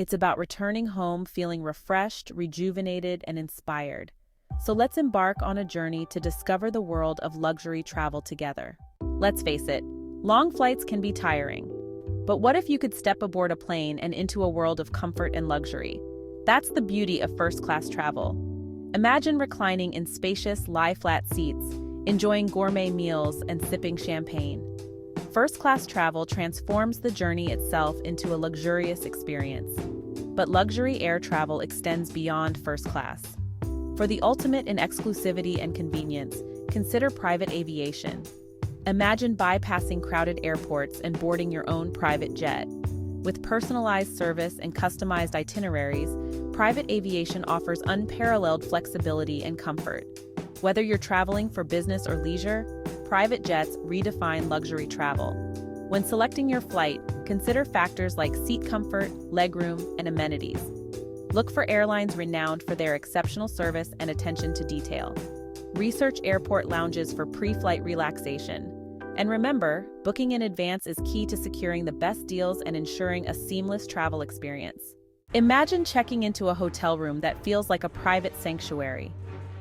It's about returning home feeling refreshed, rejuvenated, and inspired. So let's embark on a journey to discover the world of luxury travel together. Let's face it, long flights can be tiring. But what if you could step aboard a plane and into a world of comfort and luxury? That's the beauty of first-class travel. Imagine reclining in spacious, lie-flat seats, enjoying gourmet meals and sipping champagne. First-class travel transforms the journey itself into a luxurious experience. But luxury air travel extends beyond first class. For the ultimate in exclusivity and convenience, consider private aviation. Imagine bypassing crowded airports and boarding your own private jet. With personalized service and customized itineraries, private aviation offers unparalleled flexibility and comfort. Whether you're traveling for business or leisure, private jets redefine luxury travel. When selecting your flight, consider factors like seat comfort, legroom, and amenities. Look for airlines renowned for their exceptional service and attention to detail. Research airport lounges for pre-flight relaxation. And remember, booking in advance is key to securing the best deals and ensuring a seamless travel experience. Imagine checking into a hotel room that feels like a private sanctuary.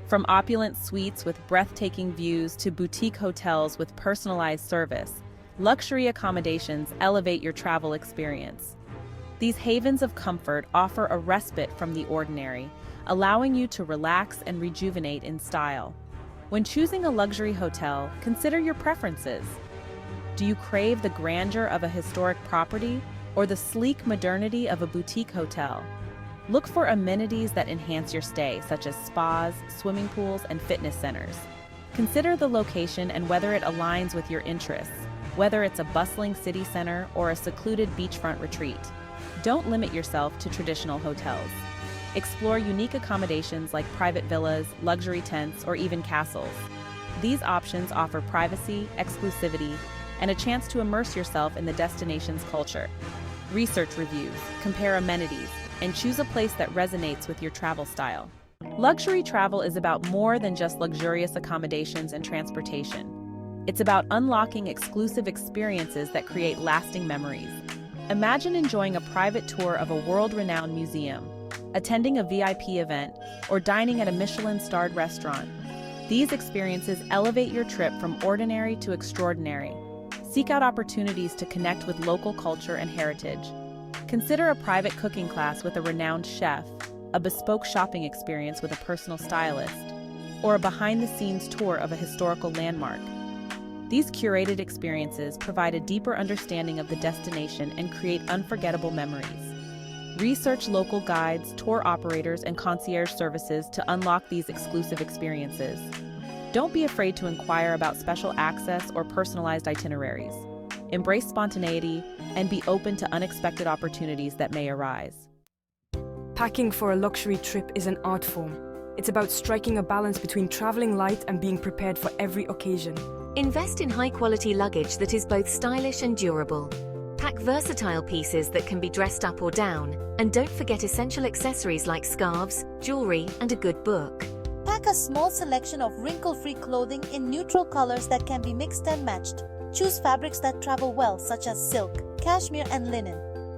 From opulent suites with breathtaking views to boutique hotels with personalized service, luxury accommodations elevate your travel experience. These havens of comfort offer a respite from the ordinary, allowing you to relax and rejuvenate in style. When choosing a luxury hotel, consider your preferences. Do you crave the grandeur of a historic property or the sleek modernity of a boutique hotel? Look for amenities that enhance your stay, such as spas, swimming pools, and fitness centers. Consider the location and whether it aligns with your interests, whether it's a bustling city center or a secluded beachfront retreat. Don't limit yourself to traditional hotels. Explore unique accommodations like private villas, luxury tents, or even castles. These options offer privacy, exclusivity, and a chance to immerse yourself in the destination's culture. Research reviews, compare amenities, and choose a place that resonates with your travel style. Luxury travel is about more than just luxurious accommodations and transportation. It's about unlocking exclusive experiences that create lasting memories. Imagine enjoying a private tour of a world-renowned museum, attending a VIP event, or dining at a Michelin-starred restaurant. These experiences elevate your trip from ordinary to extraordinary. Seek out opportunities to connect with local culture and heritage. Consider a private cooking class with a renowned chef, a bespoke shopping experience with a personal stylist, or a behind-the-scenes tour of a historical landmark. These curated experiences provide a deeper understanding of the destination and create unforgettable memories. Research local guides, tour operators, and concierge services to unlock these exclusive experiences. Don't be afraid to inquire about special access or personalized itineraries. Embrace spontaneity and be open to unexpected opportunities that may arise. Packing for a luxury trip is an art form. It's about striking a balance between traveling light and being prepared for every occasion. Invest in high-quality luggage that is both stylish and durable. Pack versatile pieces that can be dressed up or down, and don't forget essential accessories like scarves, jewelry, and a good book. Pack a small selection of wrinkle-free clothing in neutral colors that can be mixed and matched. Choose fabrics that travel well, such as silk, cashmere, and linen.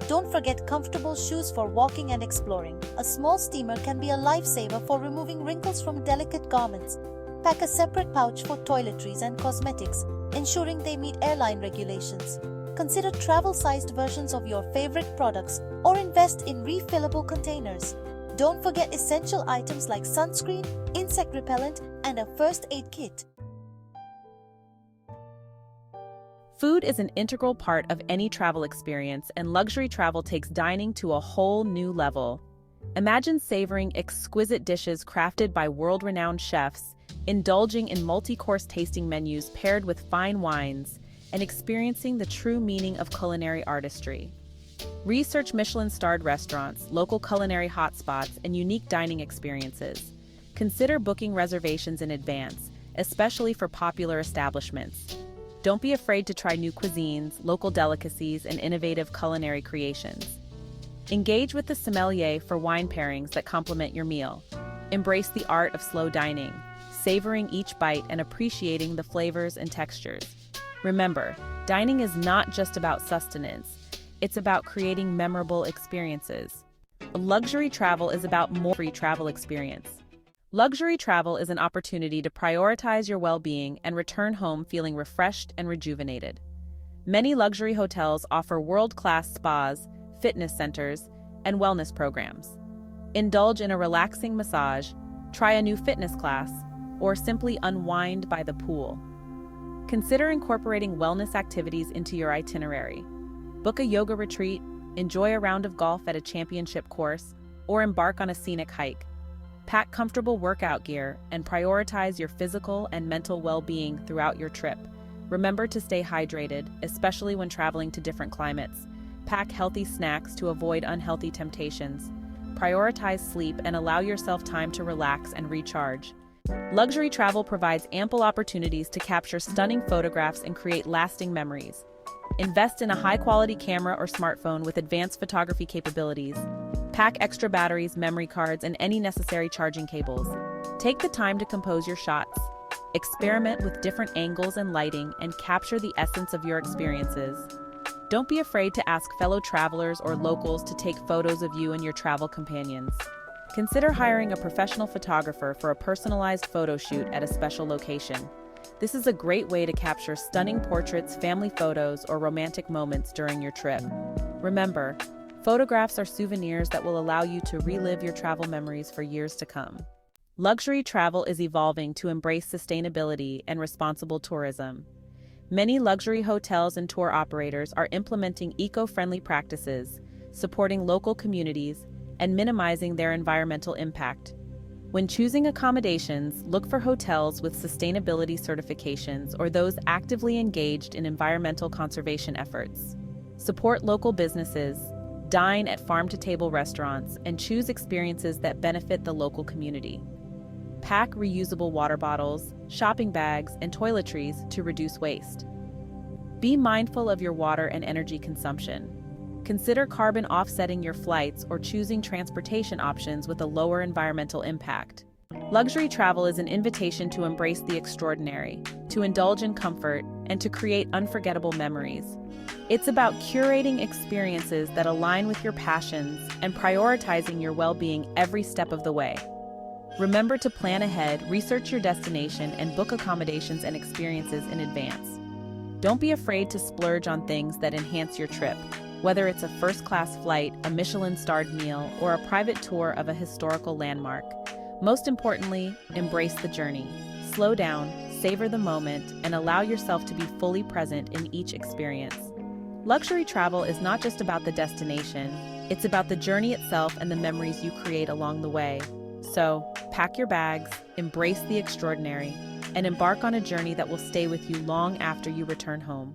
Don't forget comfortable shoes for walking and exploring. A small steamer can be a lifesaver for removing wrinkles from delicate garments. Pack a separate pouch for toiletries and cosmetics, ensuring they meet airline regulations. Consider travel-sized versions of your favorite products or invest in refillable containers. Don't forget essential items like sunscreen, insect repellent, and a first aid kit. Food is an integral part of any travel experience, and luxury travel takes dining to a whole new level. Imagine savoring exquisite dishes crafted by world-renowned chefs, indulging in multi-course tasting menus paired with fine wines, and experiencing the true meaning of culinary artistry. Research Michelin-starred restaurants, local culinary hotspots, and unique dining experiences. Consider booking reservations in advance, especially for popular establishments. Don't be afraid to try new cuisines, local delicacies, and innovative culinary creations. Engage with the sommelier for wine pairings that complement your meal. Embrace the art of slow dining, savoring each bite and appreciating the flavors and textures. Remember, dining is not just about sustenance. It's about creating memorable experiences. Luxury travel is about more free travel experience. Luxury travel is an opportunity to prioritize your well-being and return home feeling refreshed and rejuvenated. Many luxury hotels offer world-class spas, fitness centers, and wellness programs. Indulge in a relaxing massage, try a new fitness class, or simply unwind by the pool. Consider incorporating wellness activities into your itinerary. Book a yoga retreat, enjoy a round of golf at a championship course, or embark on a scenic hike. Pack comfortable workout gear and prioritize your physical and mental well-being throughout your trip. Remember to stay hydrated, especially when traveling to different climates. Pack healthy snacks to avoid unhealthy temptations. Prioritize sleep and allow yourself time to relax and recharge. Luxury travel provides ample opportunities to capture stunning photographs and create lasting memories. Invest in a high-quality camera or smartphone with advanced photography capabilities. Pack extra batteries, memory cards, and any necessary charging cables. Take the time to compose your shots. Experiment with different angles and lighting and capture the essence of your experiences. Don't be afraid to ask fellow travelers or locals to take photos of you and your travel companions. Consider hiring a professional photographer for a personalized photo shoot at a special location. This is a great way to capture stunning portraits, family photos, or romantic moments during your trip. Remember, photographs are souvenirs that will allow you to relive your travel memories for years to come. Luxury travel is evolving to embrace sustainability and responsible tourism. Many luxury hotels and tour operators are implementing eco-friendly practices, supporting local communities, and minimizing their environmental impact. When choosing accommodations, look for hotels with sustainability certifications or those actively engaged in environmental conservation efforts. Support local businesses, dine at farm-to-table restaurants, and choose experiences that benefit the local community. Pack reusable water bottles, shopping bags, and toiletries to reduce waste. Be mindful of your water and energy consumption. Consider carbon offsetting your flights or choosing transportation options with a lower environmental impact. Luxury travel is an invitation to embrace the extraordinary, to indulge in comfort, and to create unforgettable memories. It's about curating experiences that align with your passions and prioritizing your well-being every step of the way. Remember to plan ahead, research your destination, and book accommodations and experiences in advance. Don't be afraid to splurge on things that enhance your trip, whether it's a first-class flight, a Michelin-starred meal, or a private tour of a historical landmark. Most importantly, embrace the journey. Slow down, savor the moment, and allow yourself to be fully present in each experience. Luxury travel is not just about the destination, it's about the journey itself and the memories you create along the way. So, pack your bags, embrace the extraordinary, and embark on a journey that will stay with you long after you return home.